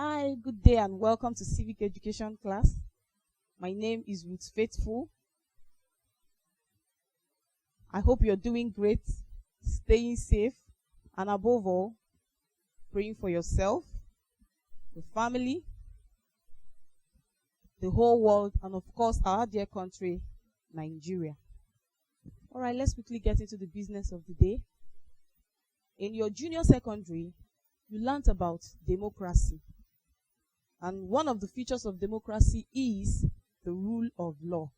Hi, good day and welcome to Civic Education class. My name is Ruth Faithful. I hope you're doing great, staying safe, and above all, praying for yourself, your family, the whole world, and of course, our dear country, Nigeria. All right, let's quickly get into the business of the day. In your junior secondary, you learned about democracy. And one of the features of democracy is the rule of law.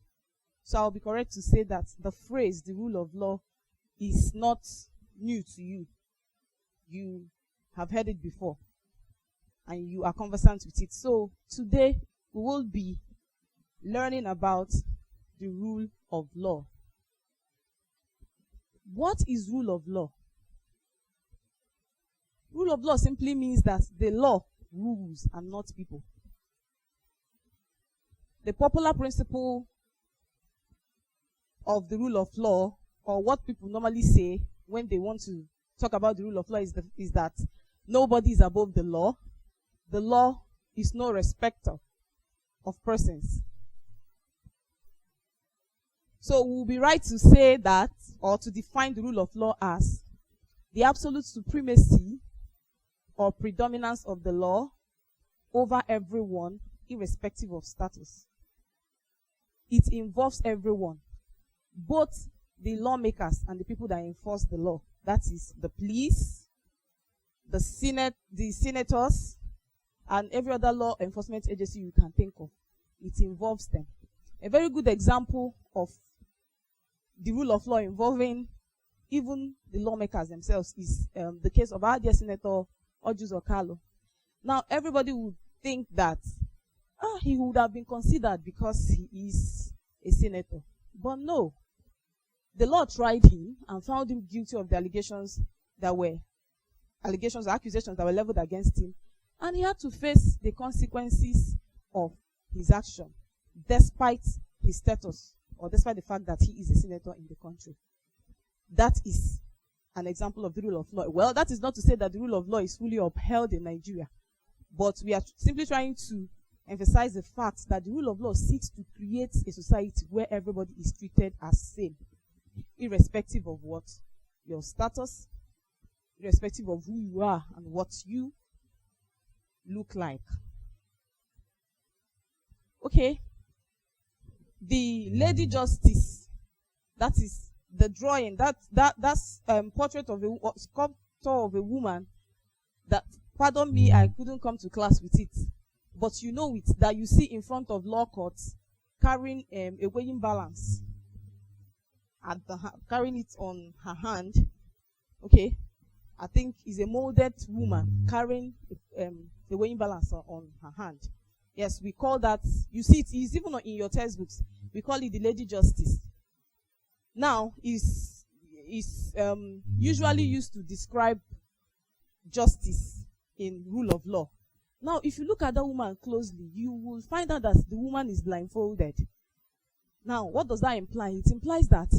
So I'll be correct to say that the phrase, the rule of law, is not new to you. You have heard it before and you are conversant with it. So today we will be learning about the rule of law. What is rule of law? Rule of law simply means that the law rules and not people. The popular principle of the rule of law, or what people normally say when they want to talk about the rule of law, is that nobody is above the law. The law is no respecter of persons. So we'll be right to say that, or to define the rule of law as the absolute supremacy or predominance of the law over everyone, irrespective of status. It involves everyone, both the lawmakers and the people that enforce the law. That is the police, the senators, and every other law enforcement agency you can think of. It involves them. A very good example of the rule of law involving even the lawmakers themselves is the case of our dear Senator Ojus Okalo. Now, everybody would think that he would have been considered because he is a senator. But no. The law tried him and found him guilty of the accusations that were leveled against him. And he had to face the consequences of his action, despite his status, or despite the fact that he is a senator in the country. That is an example of the rule of law. Well, that is not to say that the rule of law is fully upheld in Nigeria, but we are simply trying to emphasize the fact that the rule of law seeks to create a society where everybody is treated as same, irrespective of what your status, irrespective of who you are and what you look like. Okay, the Lady Justice, that is the drawing, that's portrait of a sculpture of a woman that, pardon me, I couldn't come to class with it, but you know it, that you see in front of law courts carrying a weighing balance, carrying it on her hand. Okay, I think is a molded woman carrying the weighing balance on her hand. Yes, we call that, you see it is even in your textbooks, we call it the Lady Justice. Now, is usually used to describe justice in rule of law. Now, if you look at that woman closely, you will find out that the woman is blindfolded. Now, what does that imply? It implies that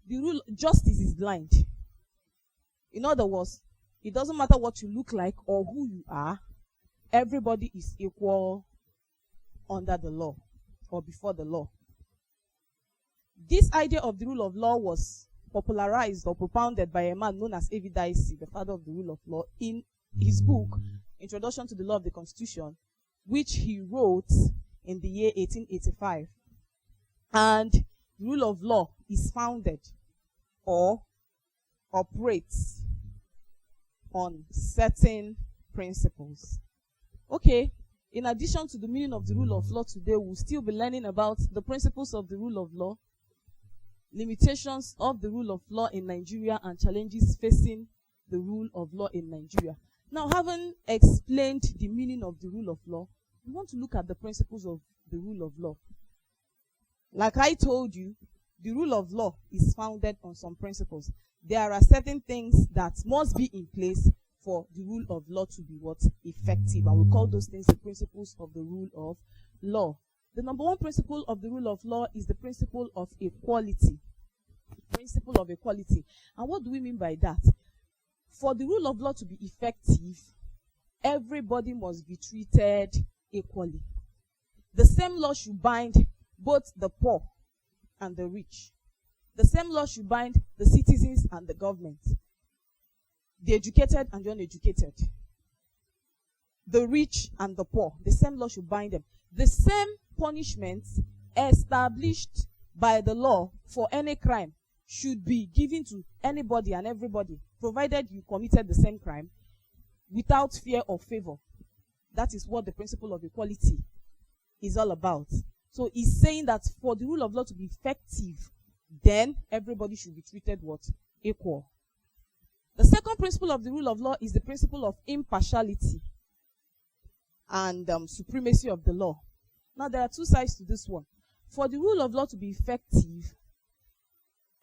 the justice is blind. In other words, it doesn't matter what you look like or who you are, everybody is equal under the law or before the law. This idea of the rule of law was popularized or propounded by a man known as A.V. Dicey, the father of the rule of law, in his book, Introduction to the Law of the Constitution, which he wrote in the year 1885. And the rule of law is founded or operates on certain principles. Okay, in addition to the meaning of the rule of law today, we'll still be learning about the principles of the rule of law, limitations of the rule of law in Nigeria, and challenges facing the rule of law in Nigeria. Now, having explained the meaning of the rule of law, we want to look at the principles of the rule of law. Like I told you, the rule of law is founded on some principles. There are certain things that must be in place for the rule of law to be effective, and we call those things the principles of the rule of law. The number one principle of the rule of law is the principle of equality. Principle of equality. And what do we mean by that? For the rule of law to be effective, everybody must be treated equally. The same law should bind both the poor and the rich. The same law should bind the citizens and the government, the educated and the uneducated, the rich and the poor. The same law should bind them. The same punishments established by the law for any crime should be given to anybody and everybody, provided you committed the same crime, without fear or favor. That is what the principle of equality is all about. So he's saying that for the rule of law to be effective, then everybody should be treated what? Equal. The second principle of the rule of law is the principle of impartiality and supremacy of the law. Now, there are two sides to this one. For the rule of law to be effective,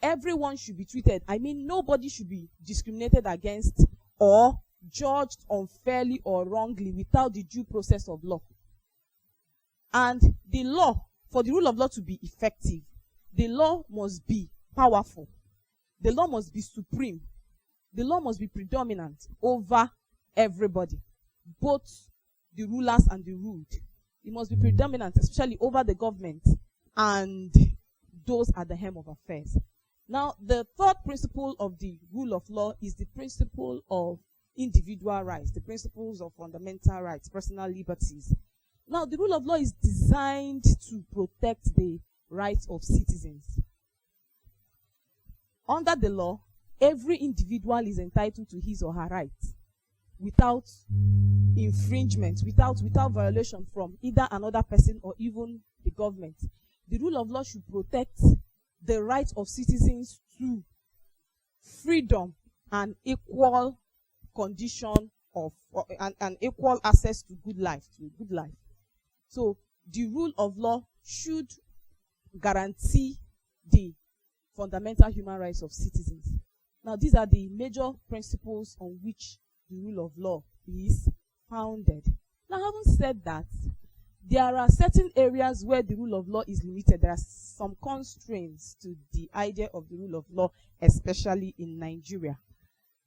everyone should be treated. I mean, nobody should be discriminated against or judged unfairly or wrongly without the due process of law. And the law, for the rule of law to be effective, the law must be powerful. The law must be supreme. The law must be predominant over everybody, both the rulers and the ruled. It must be predominant, especially over the government and those at the helm of affairs. Now, the third principle of the rule of law is the principle of individual rights, the principles of fundamental rights, personal liberties. Now, the rule of law is designed to protect the rights of citizens. Under the law, every individual is entitled to his or her rights without infringement, without violation from either another person or even the government. The rule of law should protect the right of citizens to freedom and equal condition of and equal access to good life, So the rule of law should guarantee the fundamental human rights of citizens. Now, these are the major principles on which the rule of law is founded. Now, having said that, there are certain areas where the rule of law is limited. There are some constraints to the idea of the rule of law, especially in Nigeria.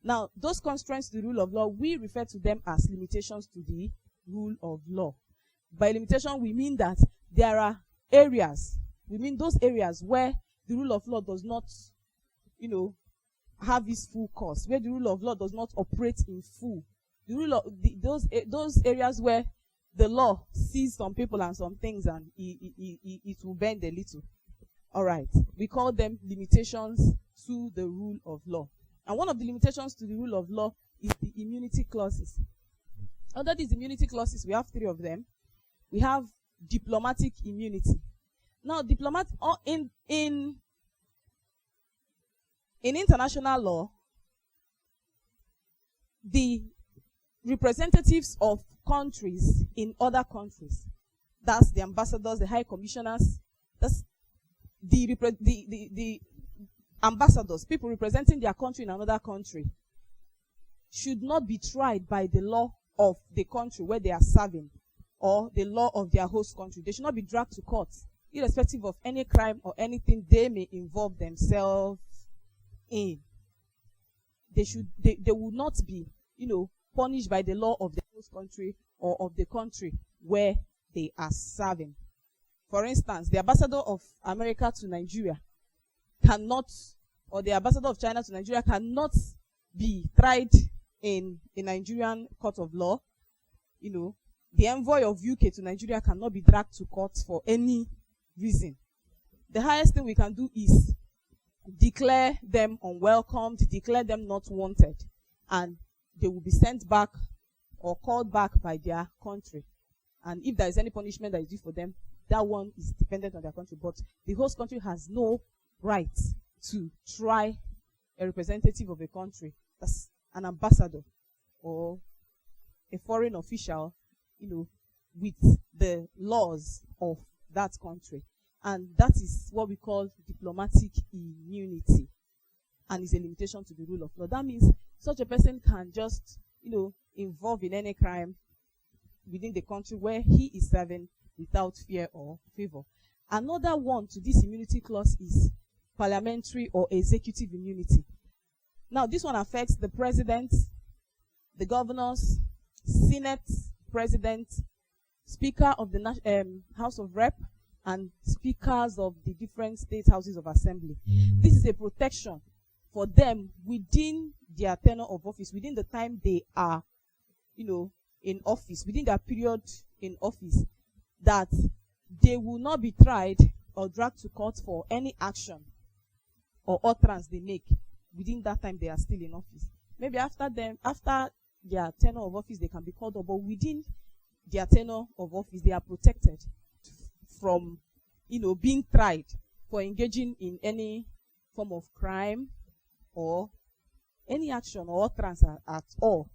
Now, those constraints to the rule of law, we refer to them as limitations to the rule of law. By limitation, we mean that there are areas, those areas where the rule of law does not, have its full course, where the rule of law does not operate in full. The rule of those areas where the law sees some people and some things and it will bend a little. All right. We call them limitations to the rule of law. And one of the limitations to the rule of law is the immunity clauses. Under these immunity clauses, we have three of them. We have diplomatic immunity. Now, in international law, the representatives of countries in other countries, that's the ambassadors, the high commissioners, that's the ambassadors, people representing their country in another country, should not be tried by the law of the country where they are serving or the law of their host country. They should not be dragged to court, irrespective of any crime or anything they may involve themselves in. They will not be, punished by the law of the host country or of the country where they are serving. For instance, the ambassador of America to Nigeria cannot, or the ambassador of China to Nigeria cannot be tried in a Nigerian court of law. The envoy of UK to Nigeria cannot be dragged to court for any reason. The highest thing we can do is declare them unwelcomed, declare them not wanted, and they will be sent back or called back by their country. And if there is any punishment that is due for them, that one is dependent on their country. But the host country has no right to try a representative of a country, that's an ambassador or a foreign official, with the laws of that country. And that is what we call diplomatic immunity, and is a limitation to the rule of law. That means such a person can just, involve in any crime within the country where he is serving without fear or favor. Another one to this immunity clause is parliamentary or executive immunity. Now, this one affects the president, the governors, Senate President, Speaker of the House of Rep, and speakers of the different state houses of assembly. This is a protection for them within their tenure of office, within the time they are, in office, within their period in office, that they will not be tried or dragged to court for any action or utterance they make within that time they are still in office. Maybe after their tenure of office, they can be called up, but within their tenure of office, they are protected from, being tried for engaging in any form of crime or any action or utterance at all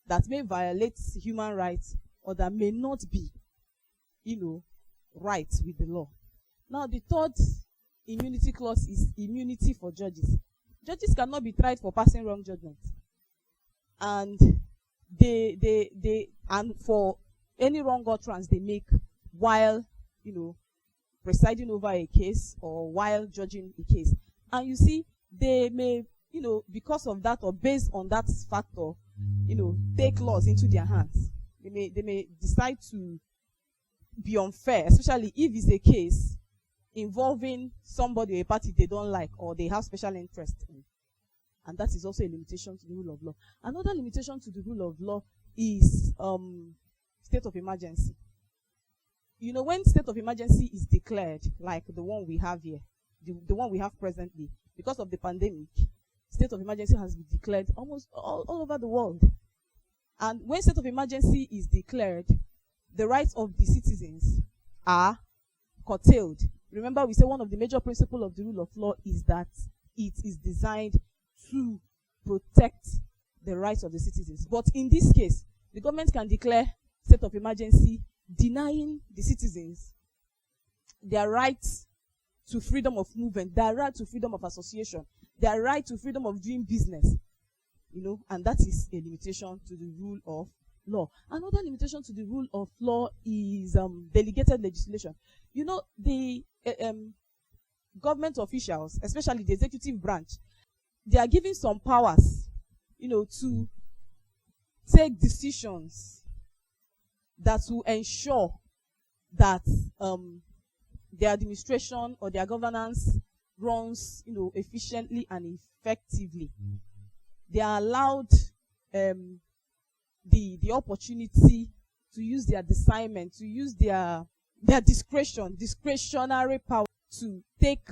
that may violate human rights or that may not be, right with the law. Now, the third immunity clause is immunity for judges. Judges cannot be tried for passing wrong judgment, and and for any wrong utterance they make while, presiding over a case or while judging a case. And you see, they may, because of that or based on that factor, take laws into their hands. They may decide to be unfair, especially if it's a case involving somebody or a party they don't like or they have special interest in. And that is also a limitation to the rule of law. Another limitation to the rule of law is state of emergency. When state of emergency is declared, like the one we have here, the one we have presently, because of the pandemic, state of emergency has been declared almost all over the world. And when state of emergency is declared, the rights of the citizens are curtailed. Remember, we say one of the major principles of the rule of law is that it is designed to protect the rights of the citizens. But in this case, the government can declare state of emergency, denying the citizens their rights to freedom of movement, their right to freedom of association, their right to freedom of doing business, and that is a limitation to the rule of law. Another limitation to the rule of law is delegated legislation. The government officials, especially the executive branch, they are given some powers, to take decisions that will ensure that their administration or their governance runs, efficiently and effectively. They are allowed the opportunity to use their discernment, to use their discretionary power to take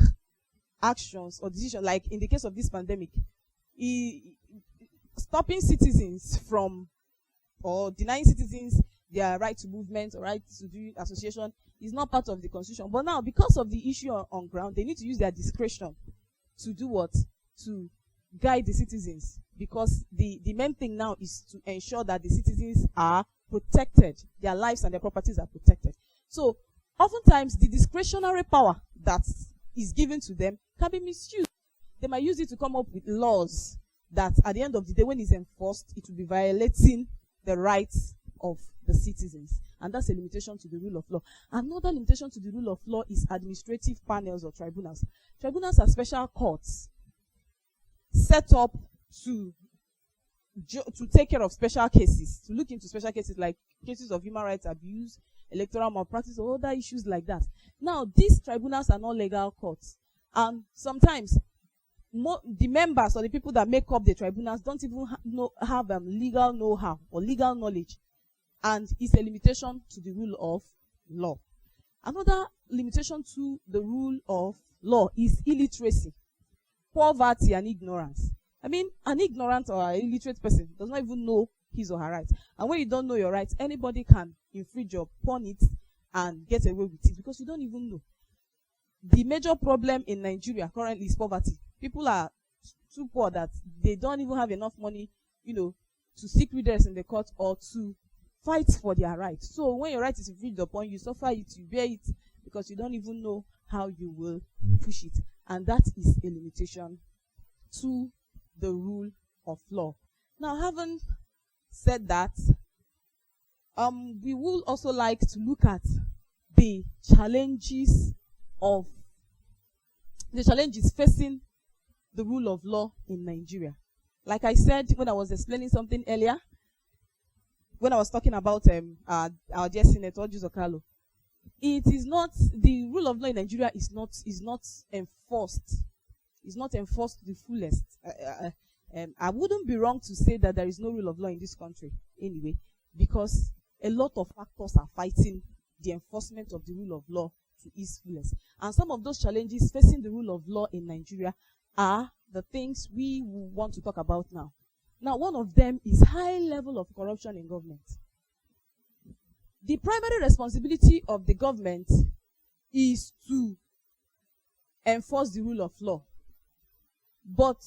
actions or decisions, like in the case of this pandemic, stopping citizens from or denying citizens their right to movement or right to do association is not part of the constitution. But now, because of the issue on ground, they need to use their discretion to do what? To guide the citizens, because the main thing now is to ensure that the citizens are protected, their lives and their properties are protected. So oftentimes the discretionary power that is given to them can be misused. They might use it to come up with laws that at the end of the day, when it's enforced, it will be violating the rights of the citizens. And that's a limitation to the rule of law. Another limitation to the rule of law is administrative panels or tribunals. Tribunals are special courts set up to take care of special cases, to look into special cases like cases of human rights abuse, electoral malpractice, or other issues like that. Now, these tribunals are not legal courts. And sometimes the members or the people that make up the tribunals don't even have legal know-how or legal knowledge. And it's a limitation to the rule of law. Another limitation to the rule of law is illiteracy, poverty, and ignorance. I mean, an ignorant or an illiterate person does not even know his or her rights. And when you don't know your rights, anybody can infringe upon it and get away with it because you don't even know. The major problem in Nigeria currently is poverty. People are too poor that they don't even have enough money, to seek redress in the court or to fight for their rights. So when your right is infringed upon, you suffer it, you bear it, because you don't even know how you will push it. And that is a limitation to the rule of law. Now, having said that, we would also like to look at the challenges facing the rule of law in Nigeria. Like I said when I was explaining something earlier, when I was talking about our dear Senator Juzokalo, it is not, the rule of law in Nigeria is not enforced. It's not enforced to the fullest. I wouldn't be wrong to say that there is no rule of law in this country anyway, because a lot of factors are fighting the enforcement of the rule of law to its fullest. And some of those challenges facing the rule of law in Nigeria are the things we want to talk about now. Now, one of them is high level of corruption in government. The primary responsibility of the government is to enforce the rule of law. But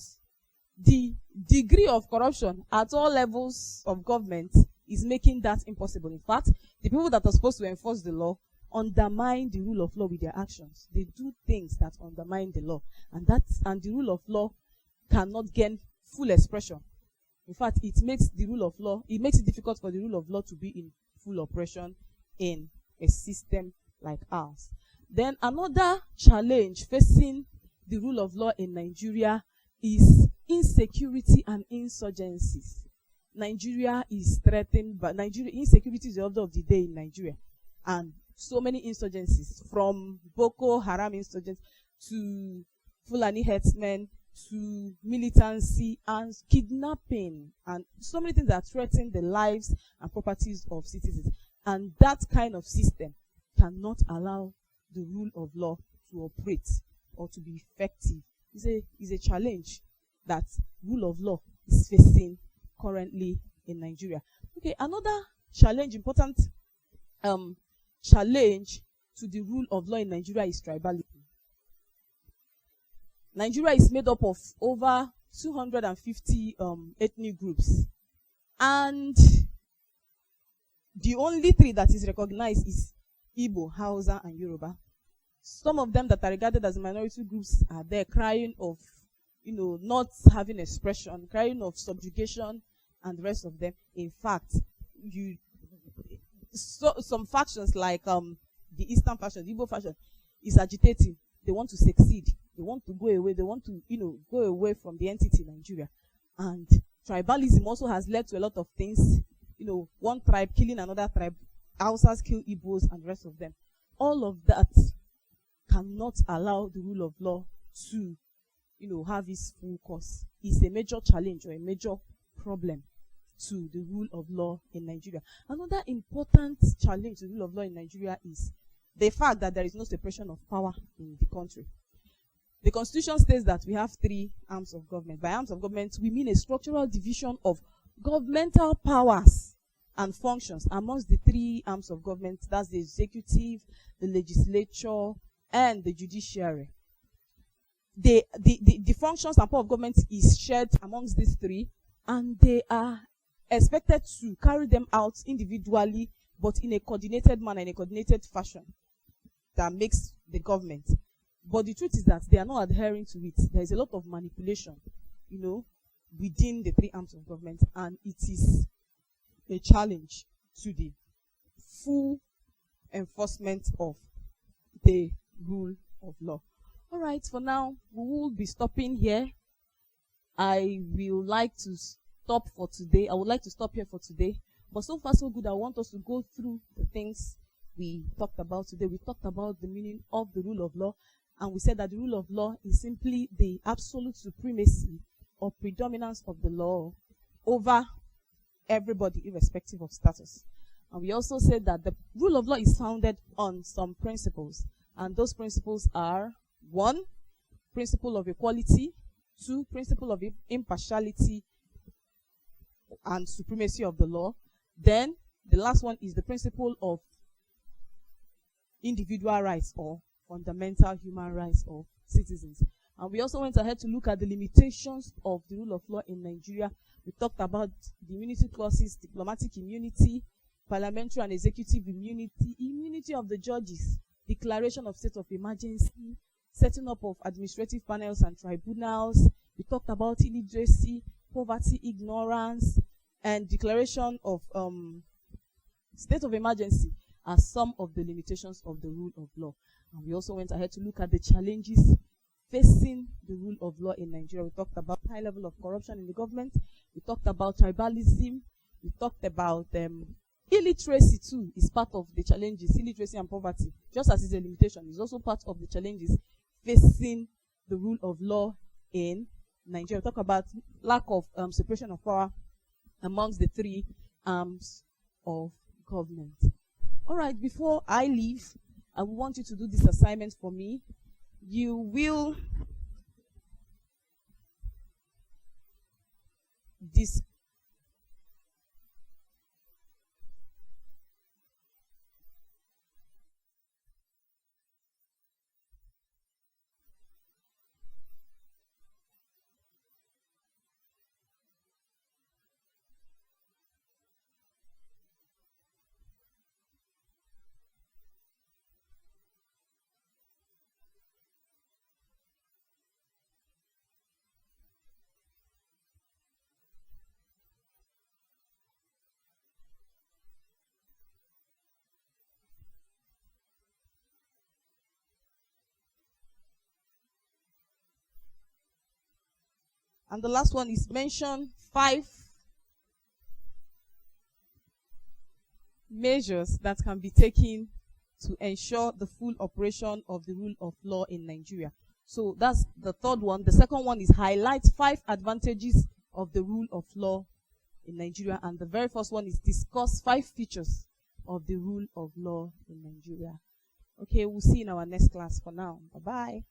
the degree of corruption at all levels of government is making that impossible. In fact, the people that are supposed to enforce the law undermine the rule of law with their actions. They do things that undermine the law. And the rule of law cannot gain full expression. In fact, it makes it difficult for the rule of law to be in full operation in a system like ours. Then another challenge facing the rule of law in Nigeria is insecurity and insurgencies. Nigeria is threatened by insecurity is the order of the day in Nigeria, and so many insurgencies, from Boko Haram insurgents to Fulani herdsmen to militancy and kidnapping, and so many things that threaten the lives and properties of citizens. And that kind of system cannot allow the rule of law to operate or to be effective. It's a challenge that rule of law is facing currently in Nigeria. Okay, another challenge, important challenge to the rule of law in Nigeria is tribalism. Nigeria is made up of over 250 ethnic groups, and the only three that is recognized is Igbo, Hausa, and Yoruba. Some of them that are regarded as minority groups are there crying of, not having expression, crying of subjugation, and the rest of them. In fact, some factions like the Eastern faction, the Igbo faction, is agitating. They want to succeed. They want to go away. They want to, go away from the entity Nigeria. And tribalism also has led to a lot of things. One tribe killing another tribe. Hausas kill Igbos and the rest of them. All of that cannot allow the rule of law to, have its full course. It's a major challenge or a major problem to the rule of law in Nigeria. Another important challenge to the rule of law in Nigeria is the fact that there is no separation of power in the country. The Constitution states that we have 3 arms of government. By arms of government, we mean a structural division of governmental powers and functions amongst the 3 arms of government. That's the executive, the legislature, and the judiciary. The functions and power of government is shared amongst these 3, and they are expected to carry them out individually, but in a coordinated manner, in a coordinated fashion that makes the government. But the truth is that they are not adhering to it. There is a lot of manipulation, within the 3 arms of government, and it is a challenge to the full enforcement of the rule of law. All right, for now, we will be stopping here. I will like to stop for today. I would like to stop here for today. But so far, so good. I want us to go through the things we talked about today. We talked about the meaning of the rule of law, and we said that the rule of law is simply the absolute supremacy or predominance of the law over everybody, irrespective of status. And we also said that the rule of law is founded on some principles, and those principles are: 1, principle of equality; 2, principle of impartiality and supremacy of the law. Then the last one is the principle of individual rights or fundamental human rights of citizens. And we also went ahead to look at the limitations of the rule of law in Nigeria. We talked about the immunity clauses, diplomatic immunity, parliamentary and executive immunity, immunity of the judges, declaration of state of emergency, setting up of administrative panels and tribunals. We talked about illiteracy, poverty, ignorance, and declaration of state of emergency as some of the limitations of the rule of law. And we also went ahead to look at the challenges facing the rule of law in Nigeria. We talked about high level of corruption in the government. We talked about tribalism. We talked about illiteracy too is part of the challenges. Illiteracy and poverty, just as it's a limitation, is also part of the challenges facing the rule of law in Nigeria. We talk about lack of separation of power amongst the three arms of government. All right, before I leave, I want you to do this assignment for me. You will and the last one is mention 5 measures that can be taken to ensure the full operation of the rule of law in Nigeria. So that's the third one. The second one is highlight 5 advantages of the rule of law in Nigeria. And the very first one is discuss 5 features of the rule of law in Nigeria. Okay, we'll see you in our next class. For now, bye-bye.